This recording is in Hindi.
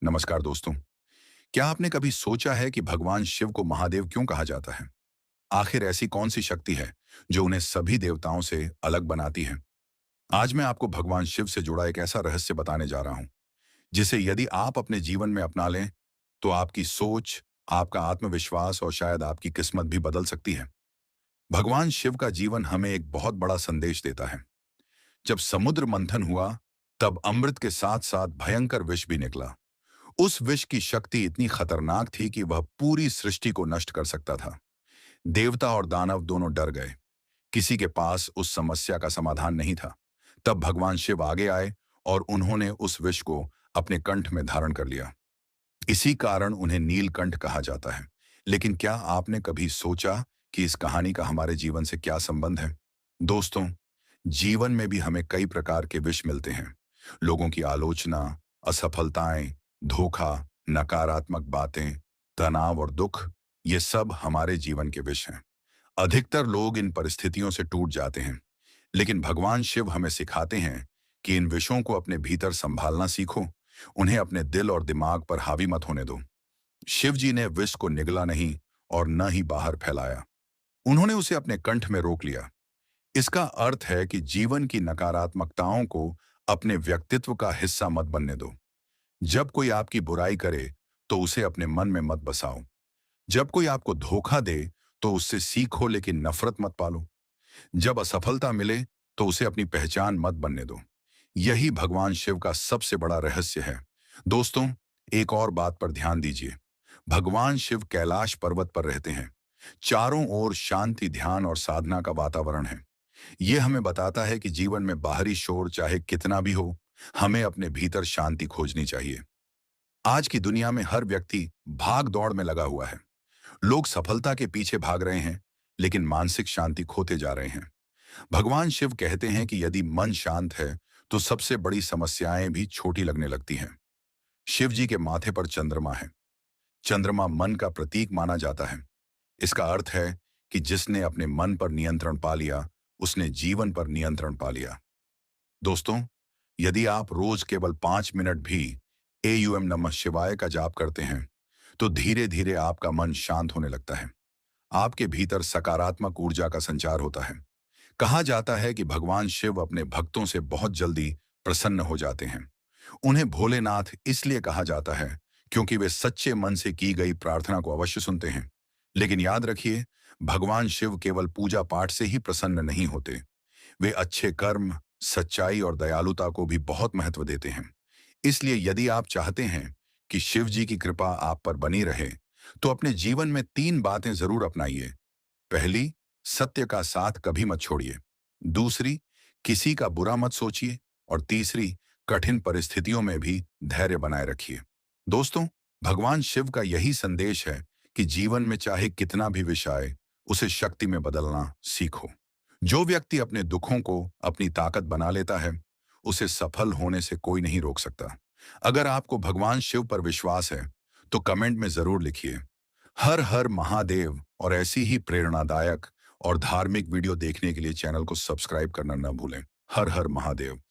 नमस्कार दोस्तों। क्या आपने कभी सोचा है कि भगवान शिव को महादेव क्यों कहा जाता है? आखिर ऐसी कौन सी शक्ति है जो उन्हें सभी देवताओं से अलग बनाती है? आज मैं आपको भगवान शिव से जुड़ा एक ऐसा रहस्य बताने जा रहा हूं जिसे यदि आप अपने जीवन में अपना लें तो आपकी सोच, आपका आत्मविश्वास और शायद आपकी किस्मत भी बदल सकती है। भगवान शिव का जीवन हमें एक बहुत बड़ा संदेश देता है। जब समुद्र मंथन हुआ तब अमृत के साथ साथ भयंकर विष भी निकला। उस विष की शक्ति इतनी खतरनाक थी कि वह पूरी सृष्टि को नष्ट कर सकता था। देवता और दानव दोनों डर गए। किसी के पास उस समस्या का समाधान नहीं था। तब भगवान शिव आगे आए और उन्होंने उस विष को अपने कंठ में धारण कर लिया। इसी कारण उन्हें नीलकंठ कहा जाता है। लेकिन क्या आपने कभी सोचा कि इस कहानी का हमारे जीवन से क्या संबंध है? दोस्तों, जीवन में भी हमें कई प्रकार के विष मिलते हैं। लोगों की आलोचना, असफलताएं, धोखा, नकारात्मक बातें, तनाव और दुख, ये सब हमारे जीवन के विष हैं। अधिकतर लोग इन परिस्थितियों से टूट जाते हैं, लेकिन भगवान शिव हमें सिखाते हैं कि इन विषयों को अपने भीतर संभालना सीखो। उन्हें अपने दिल और दिमाग पर हावी मत होने दो। शिव जी ने विष को निगला नहीं और न ही बाहर फैलाया। उन्होंने उसे अपने कंठ में रोक लिया। इसका अर्थ है कि जीवन की नकारात्मकताओं को अपने व्यक्तित्व का हिस्सा मत बनने दो। जब कोई आपकी बुराई करे तो उसे अपने मन में मत बसाओ। जब कोई आपको धोखा दे तो उससे सीखो, लेकिन नफरत मत पालो। जब असफलता मिले तो उसे अपनी पहचान मत बनने दो। यही भगवान शिव का सबसे बड़ा रहस्य है। दोस्तों, एक और बात पर ध्यान दीजिए। भगवान शिव कैलाश पर्वत पर रहते हैं। चारों ओर शांति, ध्यान और साधना का वातावरण है। यह हमें बताता है कि जीवन में बाहरी शोर चाहे कितना भी हो, हमें अपने भीतर शांति खोजनी चाहिए। आज की दुनिया में हर व्यक्ति भाग दौड़ में लगा हुआ है। लोग सफलता के पीछे भाग रहे हैं, लेकिन मानसिक शांति खोते जा रहे हैं। भगवान शिव कहते हैं कि यदि मन शांत है तो सबसे बड़ी समस्याएं भी छोटी लगने लगती हैं। शिव जी के माथे पर चंद्रमा है। चंद्रमा मन का प्रतीक माना जाता है। इसका अर्थ है कि जिसने अपने मन पर नियंत्रण पा लिया, उसने जीवन पर नियंत्रण पा लिया। दोस्तों, यदि आप रोज केवल 5 मिनट भी एयूएम नमः शिवाय का जाप करते हैं तो धीरे धीरे आपका मन शांत होने लगता है। आपके भीतर सकारात्मक ऊर्जा का संचार होता है। कहा जाता है कि भगवान शिव अपने भक्तों से बहुत जल्दी प्रसन्न हो जाते हैं। उन्हें भोलेनाथ इसलिए कहा जाता है क्योंकि वे सच्चे मन से की गई प्रार्थना को अवश्य सुनते हैं। लेकिन याद रखिए, भगवान शिव केवल पूजा पाठ से ही प्रसन्न नहीं होते। वे अच्छे कर्म, सच्चाई और दयालुता को भी बहुत महत्व देते हैं। इसलिए यदि आप चाहते हैं कि शिव जी की कृपा आप पर बनी रहे, तो अपने जीवन में 3 बातें जरूर अपनाइए। पहली, सत्य का साथ कभी मत छोड़िए। दूसरी, किसी का बुरा मत सोचिए। और तीसरी, कठिन परिस्थितियों में भी धैर्य बनाए रखिए। दोस्तों, भगवान शिव का यही संदेश है कि जीवन में चाहे कितना भी विषय आए, उसे शक्ति में बदलना सीखो। जो व्यक्ति अपने दुखों को अपनी ताकत बना लेता है, उसे सफल होने से कोई नहीं रोक सकता। अगर आपको भगवान शिव पर विश्वास है तो कमेंट में जरूर लिखिए हर हर महादेव। और ऐसी ही प्रेरणादायक और धार्मिक वीडियो देखने के लिए चैनल को सब्सक्राइब करना न भूलें। हर हर महादेव।